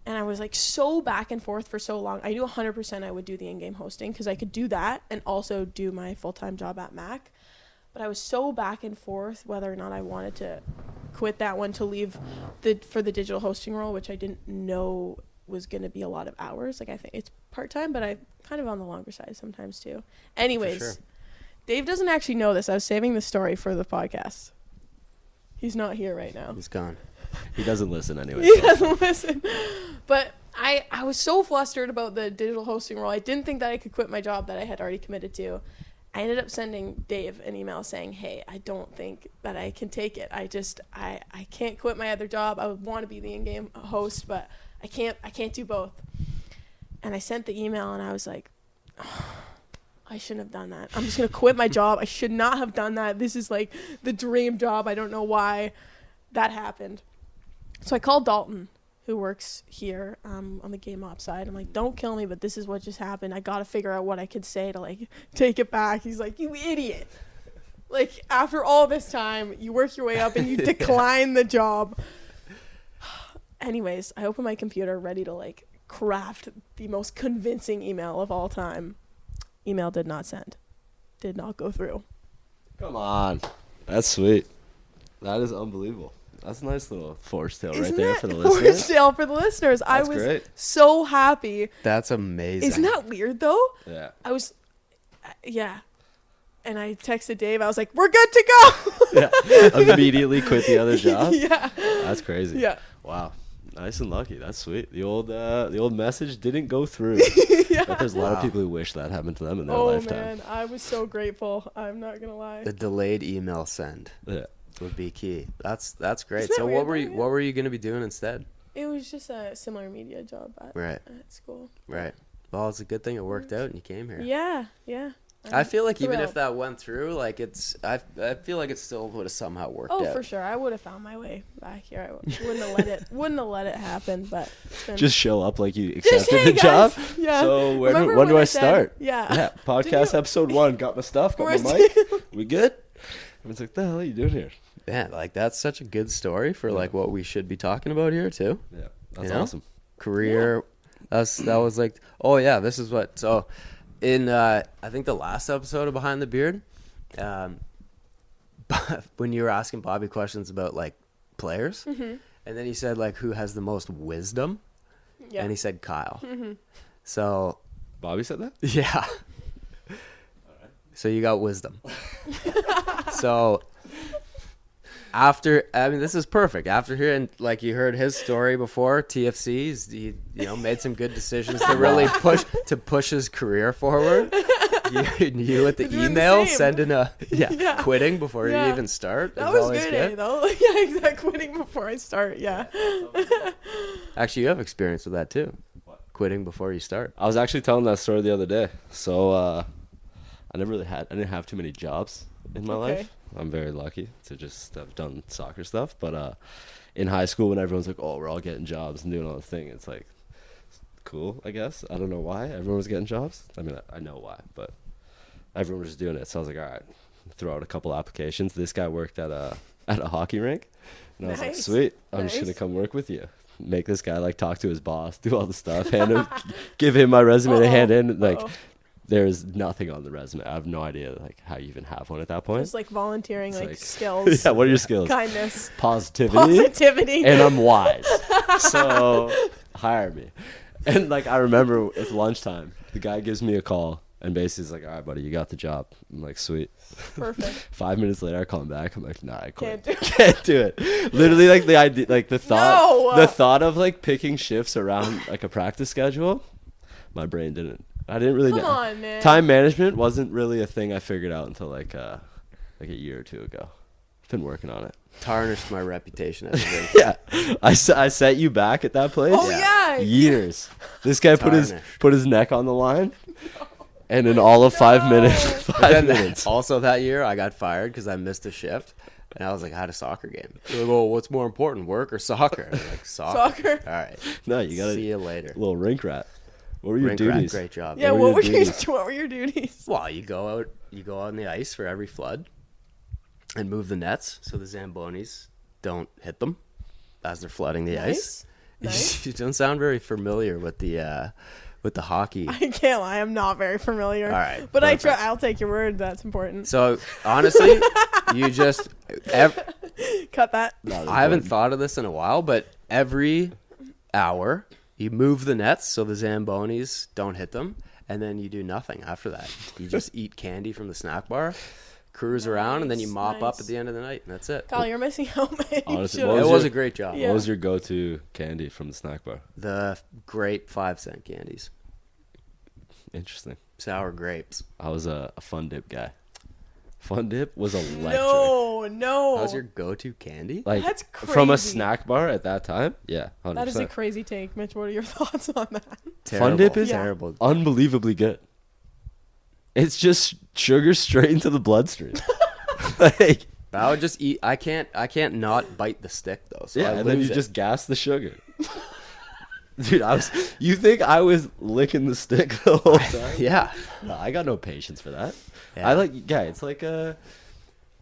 And I was like so back and forth for so long. I knew 100% I would do the in-game hosting because I could do that and also do my full-time job at Mac. But I was so back and forth whether or not I wanted to quit that one to leave for the digital hosting role, which I didn't know was going to be a lot of hours. Like I think it's part-time, but I'm kind of on the longer side sometimes too. Anyways, sure. Dave doesn't actually know this. I was saving the story for the podcast. He's not here right now. He's gone. He doesn't listen anyway. He doesn't listen. But I was so flustered about the digital hosting role. I didn't think that I could quit my job that I had already committed to. I ended up sending Dave an email saying, hey, I don't think that I can take it. I can't quit my other job. I would want to be the in-game host, but I can't do both. And I sent the email and I was like, oh, I shouldn't have done that. I'm just going to quit my job. I should not have done that. This is like the dream job. I don't know why that happened. So I called Dalton, who works here on the game ops side. I'm like, don't kill me, but this is what just happened. I got to figure out what I could say to like take it back. He's like, you idiot. Like, after all this time, you work your way up and you decline the job. Anyways, I open my computer ready to like craft the most convincing email of all time. Email did not send. Did not go through. Come on. That's sweet. That is unbelievable. That's a nice little force tale right there for the listeners. Force tale for the listeners. I was great. so happy. That's amazing. Isn't that weird though? Yeah. I was, yeah. And I texted Dave. I was like, we're good to go. Yeah. Immediately quit the other job. Yeah. That's crazy. Yeah. Wow. Nice and lucky. That's sweet. The old message didn't go through. Yeah. But there's a lot of people who wish that happened to them in their Oh lifetime. man, I was so grateful. I'm not gonna lie. The delayed email send Yeah. would be key. That's great. Isn't that So weird what were you going to be doing instead? It was just a similar media job at school. Right. Well, it's a good thing it worked out and you came here. Yeah, yeah. I feel like even thrilled. if that went through, like I feel like it still would have somehow worked out. Oh, for sure. I would have found my way back here. I wouldn't have let it happen. But it's been Just show up like you Just, accepted hey, the job. guys. Yeah. So Remember when do I said- start? Yeah. Yeah. Podcast episode 1. Got my stuff. Got Where's my mic. We good? Everyone's like, the hell are you doing here? Yeah, like that's such a good story for like what we should be talking about here too. Yeah. That's You know? awesome. Career. That was like, oh yeah, this is what. So in I think the last episode of Behind the Beard, when you were asking Bobby questions about like players, and then he said like who has the most wisdom, Yeah. and he said Kyle. So Bobby said that? yeah. So you got wisdom. So this is perfect. After hearing, like you heard his story before, TFC's, he made some good decisions to really push his career forward. You with the Doing the email, same. sending Yeah. quitting before you Yeah. even start. That is was always good, though. Yeah, exactly. Quitting before I start. Yeah. Actually, you have experience with that too. Quitting before you start. I was actually telling that story the other day. So I didn't have too many jobs in my Okay. life. I'm very lucky to just have done soccer stuff. But in high school, when everyone's like, oh, we're all getting jobs and doing all the thing, it's like, cool, I guess. I don't know why everyone was getting jobs. I mean, I know why, but everyone was just doing it. So I was like, all right, throw out a couple applications. This guy worked at a hockey rink. And I was like, Nice. sweet, I'm just going Nice. to come work with you. Make this guy like talk to his boss, do all the stuff, give him my resume to hand in. Like, Uh-oh. there's nothing on the resume. I have no idea like how you even have one at that point. Just like volunteering, It's like like- skills. Yeah, what are your skills? Kindness. Positivity. Positivity. And I'm wise. So hire me. And like I remember it's lunchtime. The guy gives me a call and basically is like, all right, buddy, you got the job. I'm like, sweet. Perfect. 5 minutes later I call him back. I'm like, nah, I quit. Can't do it. Can't do it. Literally like the idea, like the thought, No! the thought of like picking shifts around like a practice schedule, my brain didn't. I didn't really Come know. on, man. Time management wasn't really a thing I figured out until like a year or two ago. I've been working on it. Tarnished my reputation as a rink. Yeah, I set you back at that place. Oh, yeah. Years. This guy put Tarnished. his neck on the line, and in all of 5 minutes, But 5 then minutes. also that year, I got fired because I missed a shift. And I was like, I had a soccer game. They're like, well, what's more important, work or soccer? I'm like, Soccer. All right. No, you got See a you later. little rink rat. What were your Rink rat, duties? great job. Yeah, What were what your were your duties? what were your duties? Well, you go out on the ice for every flood and move the nets so the Zambonis don't hit them as they're flooding the ice. Nice. You don't sound very familiar with the hockey. I can't lie, I'm not very familiar. All right, But perfect. I'll take your word, that's important. So honestly, you just Cut that. I haven't thought of this in a while, but every hour you move the nets so the Zambonis don't hit them, and then you do nothing after that. You just eat candy from the snack bar, cruise around, and then you mop up Nice. at the end of the night, and that's it. Kyle, you're missing out, man. You Honestly, should've- what It was was your- a great job. Yeah. What was your go-to candy from the snack bar? The grape 5-cent candies, Interesting. sour grapes. I was a Fun Dip guy. Fun Dip was electric. No. That was your go-to candy? Like That's from a crazy. snack bar at that time. Yeah, 100%. That is a crazy take, Mitch. What are your thoughts on that? Fun Dip is terrible. unbelievably good. It's just sugar straight into the bloodstream. Like, I would just eat. I can't not bite the stick though. So yeah, I and then you lose it. just gas the sugar. Dude, you think I was licking the stick the whole time? Yeah. No, I got no patience for that. Yeah.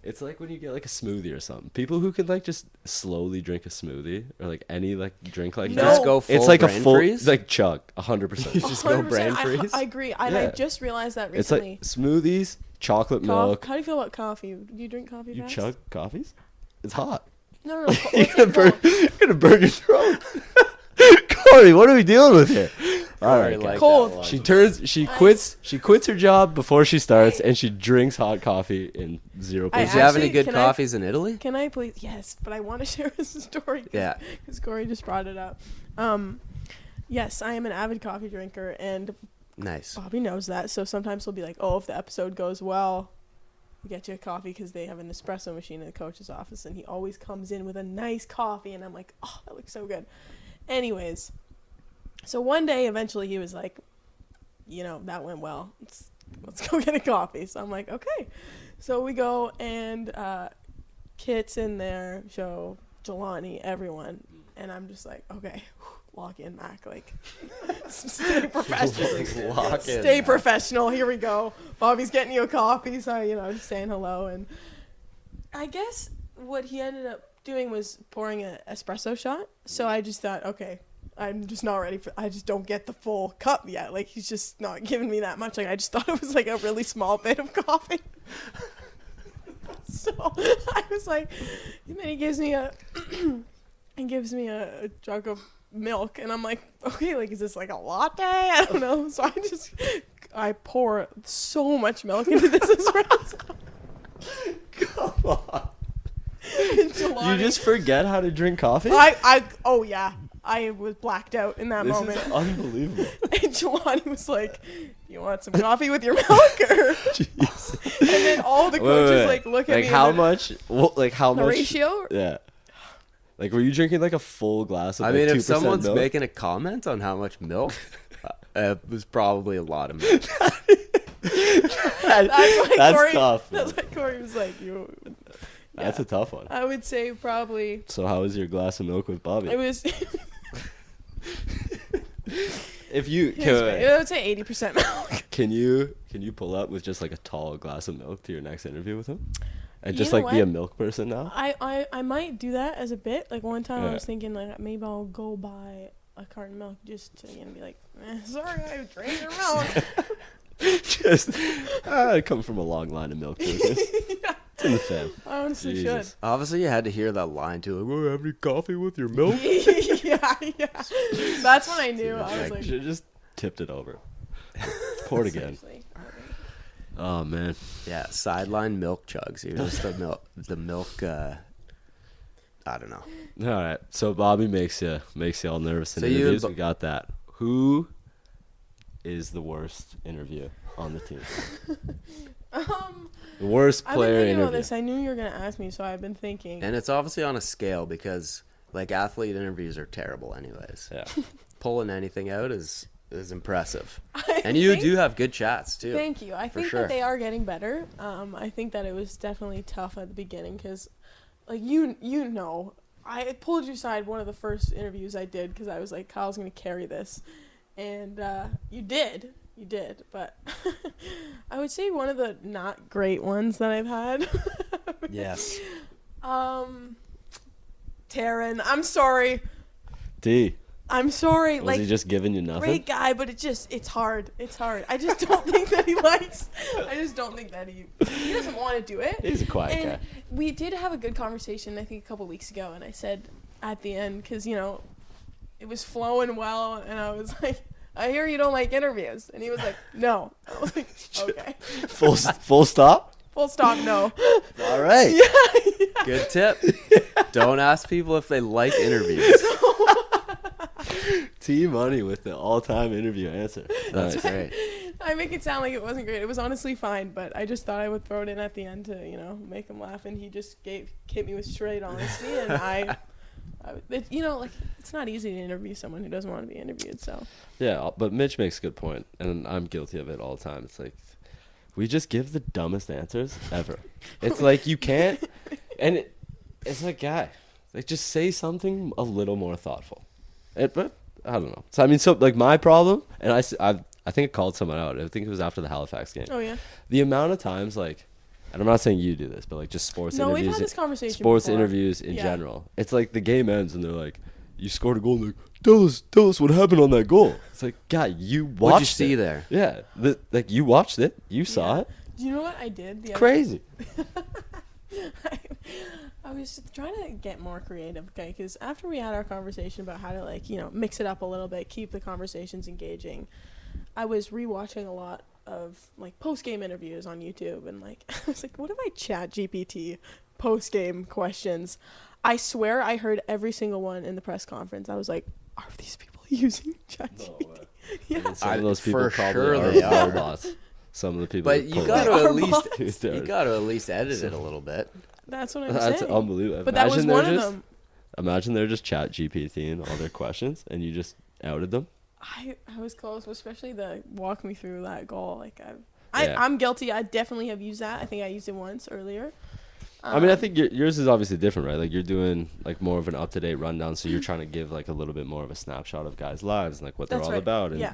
It's like when you get like a smoothie or something. People who can like just slowly drink a smoothie or like any like drink like No. that. Just go full It's like a brain full freeze? like chug, 100%. Just go 100%, brain I- freeze? I agree. I Yeah. just realized that It's recently. like smoothies, chocolate milk. How do you feel about coffee? Do you drink coffee You fast? chug coffees? It's hot. No. What's You're it gonna called? burn your throat. Corey, what are we dealing with here? All Corey right, liked guys. that Cold. one. She quits her job before she starts, and she drinks hot coffee in 0%. I Did you have any Actually, good can I- coffees in Italy? Can I please? Yes, but I want to share this story. Yeah. Because Corey just brought it up. Yes, I am an avid coffee drinker, and Nice. Bobby knows that. So sometimes he'll be like, "Oh, if the episode goes well, we'll get you a coffee," because they have an espresso machine in the coach's office, and he always comes in with a nice coffee, and I'm like, "Oh, that looks so good." Anyways, so one day, eventually, he was like, that went well. Let's go get a coffee. So I'm like, okay. So we go, and Kit's in there, Joe, Jelani, everyone, and I'm just like, okay, lock in, Mac, like, stay professional. Lock in, Stay Mac. professional. Here we go. Bobby's getting you a coffee, so just saying hello, and I guess what he ended up doing was pouring an espresso shot. So I just thought, okay, I'm just not ready for. I just don't get the full cup yet. Like, he's just not giving me that much. Like, I just thought it was like a really small bit of coffee. So I was like, and then he gives me a jug of milk, and I'm like, okay, like, is this like a latte? I don't know. So I pour so much milk into this espresso. Come on. And Jelani- You just forget how to drink coffee? oh yeah, I was blacked out in that This moment. is unbelievable. And Jelani was like, "You want some coffee with your milk?" Or Jeez. and then all the coaches Wait. like look at Like me. how and much? Like how the much? ratio? Yeah. Like were you drinking like a full glass of I like, mean, 2% if someone's milk? making a comment on how much milk, it was probably a lot of milk. That's why That's Corey. tough. That's man. why Corey was like, "You." That's a tough one. I would say probably So how was your glass of milk with Bobby? it was. If you I would say 80% milk. can you pull up with just like a tall glass of milk to your next interview with him, and You just know like be a what? milk person now? I might do that as a bit. Like one time I Yeah. was thinking like maybe I'll go buy a carton of milk just to be like, sorry, I drank your milk. Just I come from a long line of milk drinkers. It's in the fam. I honestly Jesus. Obviously, you had to hear that line too. Like, "Oh, have any coffee with your milk?" should. yeah. That's when I knew. I was like, Should have just tipped it over. Pour it again. seriously. Oh man. Yeah, sideline milk chugs. You're just the milk. I don't know. All right. So Bobby makes you all nervous in So you- interviews. We got that. Who is the worst interview on the team? The worst I've been player thinking about interview. this. I knew you were gonna ask me, so I've been thinking. And it's obviously on a scale because like athlete interviews are terrible, anyways. Yeah. Pulling anything out is impressive. I And you think- do have good chats too. Thank you. I think sure. that they are getting better. I think that it was definitely tough at the beginning because, like you know, I pulled you aside one of the first interviews I did because I was like, Kyle's gonna carry this, and you did, but I would say one of the not great ones that I've had. Yes. Taryn, I'm sorry. D. I'm sorry. Was like he just giving you nothing? great guy, but it's hard. It's hard. I just don't think that he likes. I just don't think that he doesn't want to do it. He's a quiet And guy. we did have a good conversation, I think, a couple weeks ago, and I said at the end, because it was flowing well, and I was like, I hear you don't like interviews, and he was like, no. I was like, okay. Full stop. Full stop. No. All right. Yeah. Good tip. Don't ask people if they like interviews. T-Money with the all-time interview answer. That's Nice. great. I make it sound like it wasn't great. It was honestly fine, but I just thought I would throw it in at the end to, make him laugh, and he just hit me with straight honesty, and it's not easy to interview someone who doesn't want to be interviewed, so. Yeah, but Mitch makes a good point, and I'm guilty of it all the time. It's like, we just give the dumbest answers ever. It's like you can't, and it's like, guy, like just say something a little more thoughtful. But I don't know. So I mean, my problem, and I think I called someone out. I think it was after the Halifax game. Oh yeah. The amount of times, like, and I'm not saying you do this, but like just sports No, interviews. we've had this conversation Sports before. interviews in Yeah. general. It's like the game ends and they're like, "You scored a goal." And they're like, tell us what happened on that goal. It's like, God, you watched What'd you see it. there? Yeah, like you watched it, you saw Yeah. it. Do you know what I did? The other Crazy. I was trying to get more creative, okay? Because after we had our conversation about how to, mix it up a little bit, keep the conversations engaging, I was rewatching a lot of, post-game interviews on YouTube, and, I was like, what if I Chat GPT post-game questions? I swear I heard every single one in the press conference. I was like, are these people using Chat GPT? Yeah. Some of those people For probably sure are they are. robots. Some of the people. But you got to Our at least boss. you got to at least edit it a little bit. That's what I'm That's saying. unbelievable. But that was Imagine one they're of just- them. Imagine they're just Chat GPTing all their questions, and you just outed them. I was close, especially the walk me through that goal. Yeah. I'm guilty. I definitely have used that. I think I used it once earlier. I mean, I think yours is obviously different, right? Like you're doing more of an up-to-date rundown, so you're trying to give a little bit more of a snapshot of guys' lives and what they're That's all right. about, and Yeah.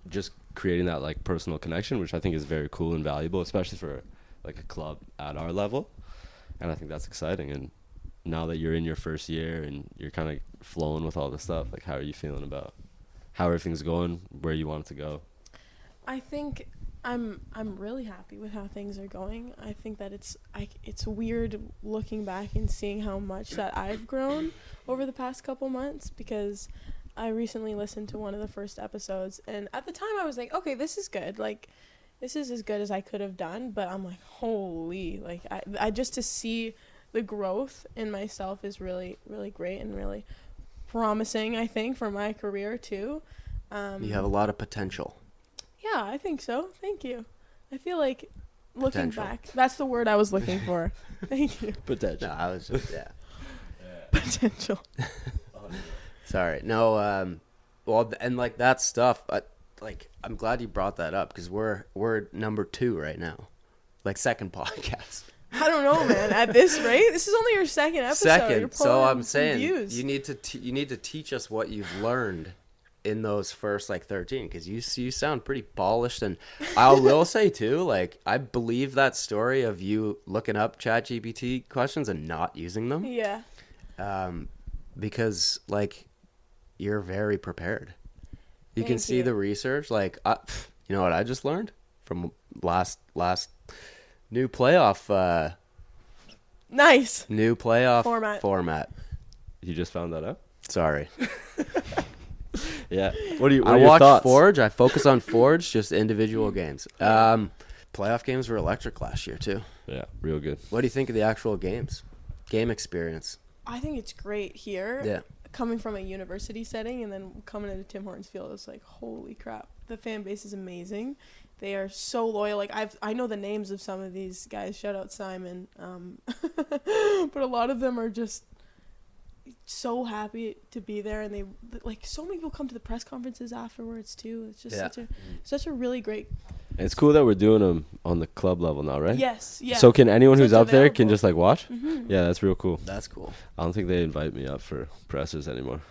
just creating that personal connection, which I think is very cool and valuable, especially for a club at our level. And I think that's exciting. And now that you're in your first year and you're kind of flowing with all this stuff, how are you feeling about how everything's going, where you want it to go? I think I'm really happy with how things are going. I think that it's weird looking back and seeing how much that I've grown over the past couple months, because I recently listened to one of the first episodes, and at the time I was like, okay, this is good. This is as good as I could have done, but I'm like, holy, I just to see the growth in myself is really, really great and really promising, I think, for my career too. You have a lot of potential. Yeah, I think so. Thank you. I feel like looking Potential. back, that's the word I was looking for. Thank you. Potential. No, I was just Potential. Sorry. No. Well, and that stuff. I'm glad you brought that up, because we're number 2 right now, second podcast. I don't know, man. At this rate, this is only your second episode. You're Second. So pulling I'm some saying views. you need to teach us what you've learned in those first 13, because you sound pretty polished. And I will say too, I believe that story of you looking up Chat GPT questions and not using them. Yeah. Because you're very prepared. You can Thank see you. the research. You know what I just learned from last new playoff Nice. format. You just found that out? Sorry. Yeah. What I are your watch thoughts? Forge. I focus on Forge, just individual games. Playoff games were electric last year too. Yeah, real good. What do you think of the actual games? Game experience. I think it's great here. Yeah. Coming from a university setting and then coming into Tim Hortons Field, it's like, holy crap. The fan base is amazing. They are so loyal. I know the names of some of these guys. Shout out Simon. But a lot of them are just so happy to be there, and they so many people come to the press conferences afterwards too. It's just such a really great. And it's cool that we're doing them on the club level now, right? Yes. Yeah. So can anyone So who's it's up there can available. just watch? Mhm. Yeah, that's real cool. That's cool. I don't think they invite me up for pressers anymore.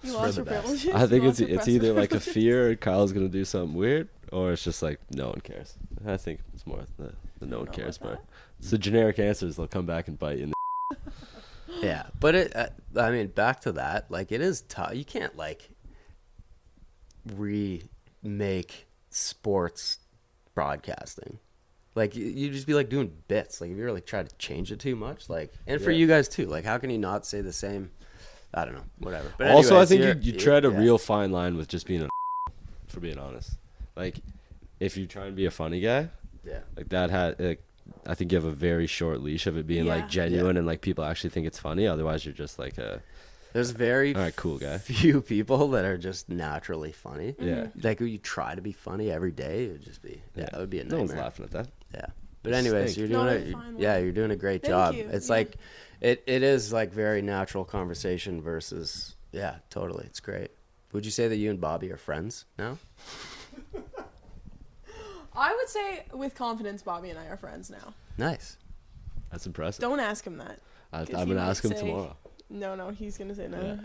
You for lost the your best. privileges. I think You it's lost your it's press either a privileges. fear Kyle's gonna do something weird, or it's just no one cares. I think it's more the no one know cares about part. It's the generic answers. They'll come back and bite you in the Yeah, but back to that. It is tough. You can't remake sports broadcasting. You just be doing bits. If you really try to change it too much, and for Yeah. you guys too. How can you not say the same? I don't know. Whatever. But also, I anyways, think you tread a yeah. real fine line with just being for being honest. If you try and be a funny guy, Yeah. I think you have a very short leash of it being like genuine and like people actually think it's funny. Otherwise, you're just like There's very all right, cool guy. few people that are just naturally funny. Yeah. Like you try to be funny every day, it would just be that would be a No nightmare. one's laughing at that. Yeah. But anyways, Stink. you're doing No, fine, you're doing a great Thank job. you. It's Yeah. like it is like very natural conversation versus totally. It's great. Would you say that you and Bobby are friends now? I would say with confidence, Bobby and I are friends now. Nice. That's impressive. Don't ask him that. I'm 'cause going he to might ask him say- tomorrow. No, he's gonna say no. Yeah.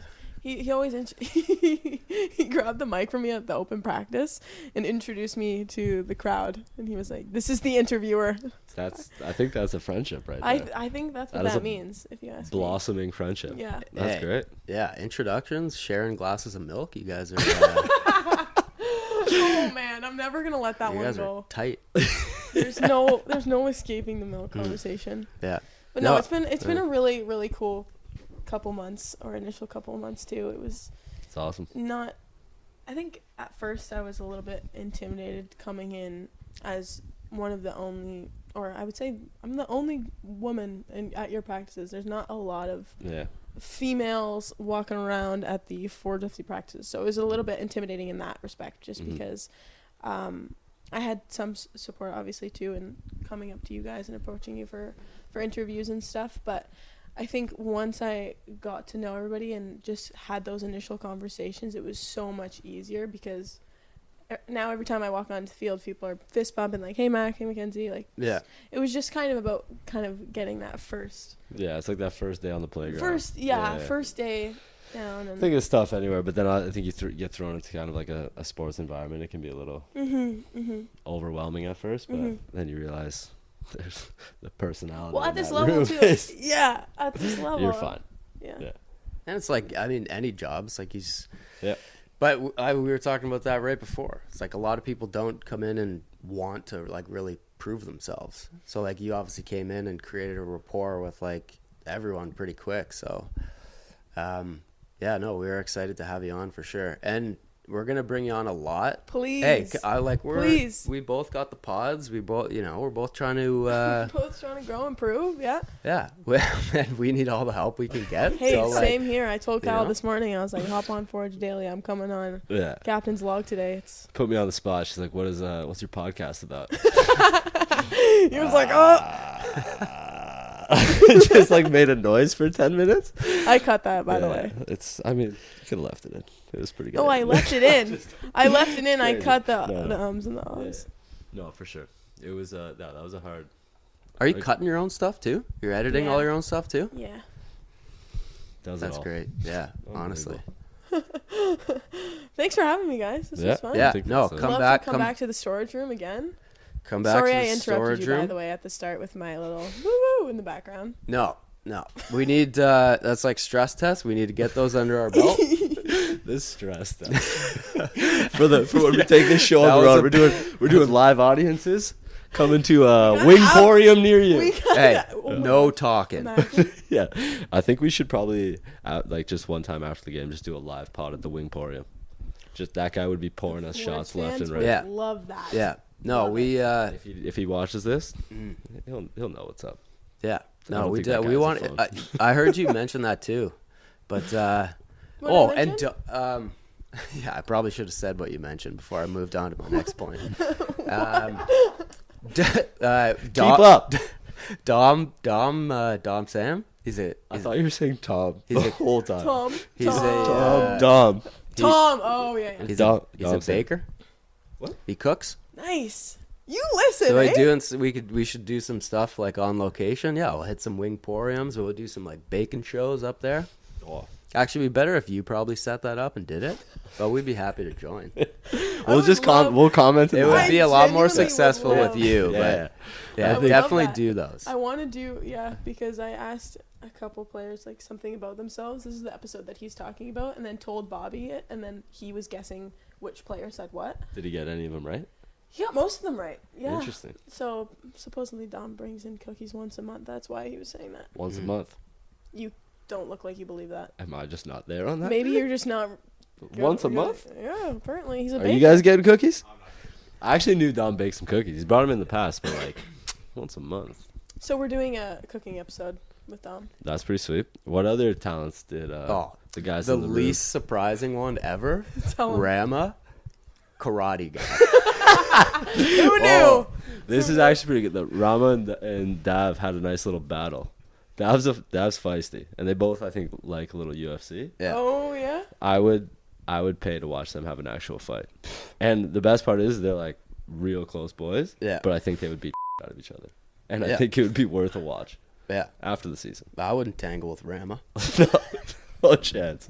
He always he grabbed the mic from me at the open practice and introduced me to the crowd, and he was like, "This is the interviewer." I think that's a friendship right there. I think that's what That is that a means. If you ask Blossoming friendship. me. Yeah. That's Hey. great. Yeah, introductions, sharing glasses of milk. You guys are Oh man, I'm never gonna let that you one guys are go. tight. There's no escaping the milk conversation. Yeah. But no, No, it's been a really really cool couple months, or initial couple of months too. It was It's awesome. not. I think at first I was a little bit intimidated coming in as one of the only, or I would say I'm the only woman at your practices. There's not a lot of Yeah. females walking around at the 450 practices, so it was a little bit intimidating in that respect, just because I had some support obviously too, and coming up to you guys and approaching you for interviews and stuff. But I think once I got to know everybody and just had those initial conversations, it was so much easier, because now every time I walk onto the field, people are fist bumping like, "Hey Mac, hey Mackenzie," like Yeah. it was just kind of about getting that first Yeah, it's like that first day on the playground. first day down. And I think it's tough anywhere, but then I think you get thrown into kind of like a sports environment. It can be a little overwhelming at first, but then you realize there's the personality. well, in at this that level room too. is- Yeah, at this level. You're fine. Yeah. Yeah. And it's like, I mean, any jobs, like Yeah. but we were talking about that right before. It's like a lot of people don't come in and want to like really prove themselves. So like you obviously came in and created a rapport with like everyone pretty quick. So, yeah, no, we were excited to have you on for sure. And we're going to bring you on a lot. Please. Hey, Please. we both got the pods. We both, we're both trying to, Both trying to grow and improve. Yeah. yeah, and we need all the help we can get. Hey, so, like, same here. I told you Kyle know? this morning. I was like, "Hop on Forge Daily. I'm coming on Yeah. Captain's Log today." It's. Put me on the spot. She's like, what's your podcast about? He was like, "Oh." Just like made a noise for 10 minutes. I cut that, by the way. I mean, you could have left it in. It was pretty good. No, I left it in. I left it in. I crazy. cut the No. the ums and the ahs. No, for sure. It was that was a hard. Are you Like- cutting your own stuff too? You're editing Yeah. all your own stuff too? Yeah. Does That's it all. great. Yeah, honestly. Thanks for having me, guys. This Yeah. was fun. Yeah, think no, that's it. come Love back, to come back to the storage room again. come back Sorry, to I the interrupted storage you, room. by the way, at the start with my little woo woo in the background. No, we need that's like stress tests. We need to get those under our belt. This stress test. for when we take this show That on the was road, a- we're doing live audiences coming to got Wingporium near you. We got Hey, that. Oh my no God. talking. Imagine. Yeah, I think we should probably like just one time after the game, just do a live pod at the Wingporium. Just that guy would be pouring us shots Forge left fans and would right. Yeah. Love that. Yeah, no, Love we If he watches this, he'll know what's up. yeah, I no, don't we think that did. We guy's a want. phone. I heard you mention that too, but What oh, I and mentioned? yeah, I probably should have said what you mentioned before I moved on to my next point. Keep up. Dom Sam. I thought you were saying Tom He's the a- whole time. Tom. He's Tom. a Dom. Tom. Oh yeah. He's Dom- a Dom Sam. baker. What? He cooks. Nice. You listen. So eh? we should do some stuff like on location. Yeah, we'll hit some Wingporiums. We'll do some like bacon shows up there. Oh. Actually, it'd be better if you probably set that up and did it, but we'd be happy to join. We'll would just love- we'll comment. It on would that. be a lot more genuinely would successful love- with you, Yeah, but yeah, I would definitely love that. do those. I want to do, because I asked a couple players like something about themselves. This is the episode that he's talking about, and then told Bobby it, and then he was guessing which player said what. Did he get any of them right? He got most of them right. Yeah. Interesting. So supposedly Dom brings in cookies once a month. That's why he was saying that. Once a month. You don't look like you believe that. Am I just not there on that? Maybe you're just not. Once a you're- month? Yeah, apparently he's a Are baker. you guys getting cookies? I actually knew Dom baked some cookies. He's brought them in the past, but like once a month. So we're doing a cooking episode with Dom. That's pretty sweet. What other talents did the guys The in the room? least surprising one ever, Tell 'em. Rama, karate guy. Who knew? Oh, this is actually pretty good. The Rama and Dav had a nice little battle. Dav's feisty, and they both, I think, like a little UFC. Yeah. Oh yeah. I would pay to watch them have an actual fight. And the best part is they're like real close boys. Yeah. But I think they would beat out of each other, and I Yeah. think it would be worth a watch Yeah. after the season. I wouldn't tangle with Rama. No chance.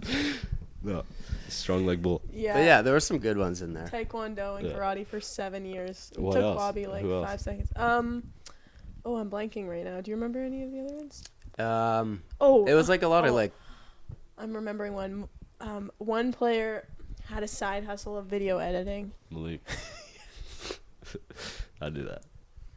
No, strong like bull. Yeah. But yeah, there were some good ones in there. Taekwondo and Yeah. karate for 7 years. It What took else? Bobby like Who else? 5 seconds. Oh, I'm blanking right now. Do you remember any of the other ones? It was like a lot of like, I'm remembering one. One player had a side hustle of video editing. Malik. I do that.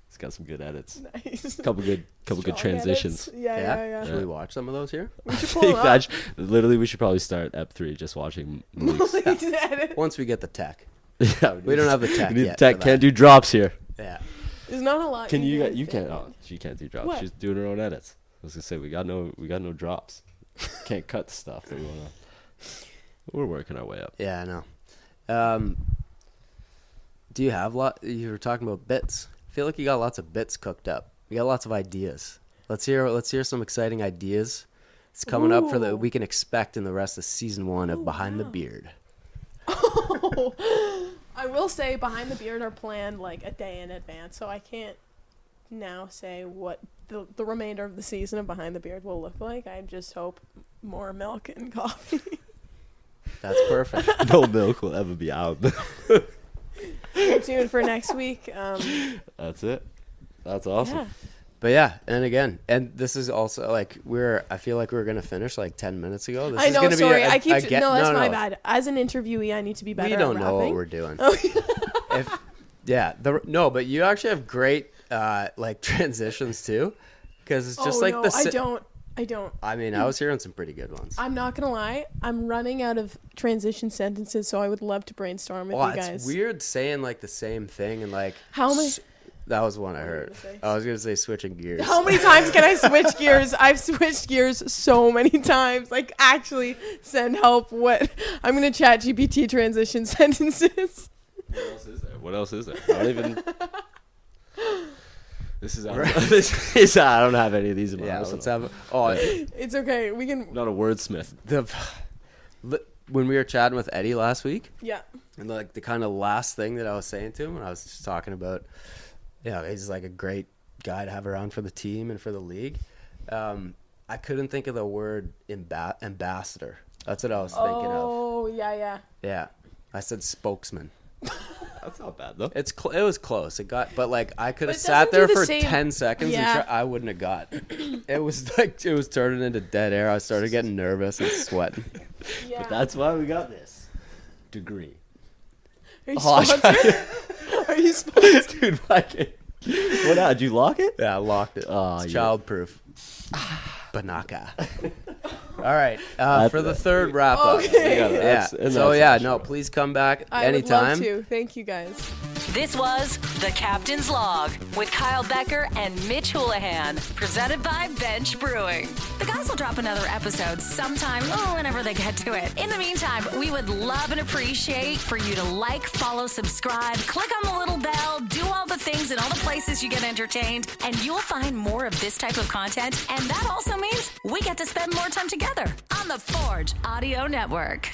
He's got some good edits. Nice. Couple good Strong transitions. edits. Yeah. should we watch some of those here? We should pull them up. Literally, we should probably start EP3 just watching Malik's. Malik's edit. Once we get the tech. Yeah, We don't have the tech we need yet. tech. for that. Can't do drops here. Yeah. There's not a lot. Can you? can You fit can't. in. Oh, she can't do drops. What? She's doing her own edits. I was gonna say we got no drops. Can't cut the stuff that we wanna. We're working our way up. Yeah, I know. Do you have you were talking about bits. I feel like you got lots of bits cooked up. You got lots of ideas. Let's hear some exciting ideas. It's coming up for Ooh. we can expect in the rest of season 1 of Behind the Beard. Oh, I will say Behind the Beard are planned like a day in advance, so I can't now say what the remainder of the season of Behind the Beard will look like. I just hope more milk and coffee. That's perfect. No milk will ever be out. Stay tuned for next week. That's it. That's awesome. Yeah. But yeah, and this is also like I feel like we were gonna finish like 10 minutes ago. This I is know. gonna Sorry, be I keep. no, That's my bad. As an interviewee, I need to be better. We at don't know what rapping. we're doing. Oh. No, but you actually have great like transitions too, because it's just like no, the. I don't. I mean, I was hearing some pretty good ones. I'm not gonna lie. I'm running out of transition sentences, so I would love to brainstorm with Well, you guys. it's weird saying like the same thing and like. How many? That was one I What were you heard. gonna say? I was gonna say switching gears. How many times can I switch gears? I've switched gears so many times. Like, actually, send help. What? I'm gonna Chat GPT transition sentences. What else is there? I don't even. This is. I don't have any of these in my Yeah, arsenal. let's have. Oh, It's okay. We can. I'm not a wordsmith. when we were chatting with Eddie last week, Yeah. and like the kind of last thing that I was saying to him, when I was just talking about, he's like a great guy to have around for the team and for the league. I couldn't think of the word ambassador. That's what I was thinking of. Oh, yeah. Yeah, I said spokesman. That's not bad though. It was close. It got, but like I could But have it sat doesn't do there the for same- 10 seconds Yeah. and I wouldn't have got. It was turning into dead air. I started getting nervous and sweating. Yeah. But that's why we got this degree. Are you Oh, sponsored? Are you sponsored? Dude, what now? Did you lock it? Yeah, I locked it. Oh, It's yeah. childproof. Banaka. All right, for the third wrap up. Okay. Yeah. Please come back I anytime. would love to. Thank you, guys. This was The Captain's Log with Kyle Becker and Mitch Houlihan, presented by Bench Brewing. The guys will drop another episode sometime, whenever they get to it. In the meantime, we would love and appreciate for you to like, follow, subscribe, click on the little bell, do all the things in all the places you get entertained, and you'll find more of this type of content. And that also means we get to spend more time together on the Forge Audio Network.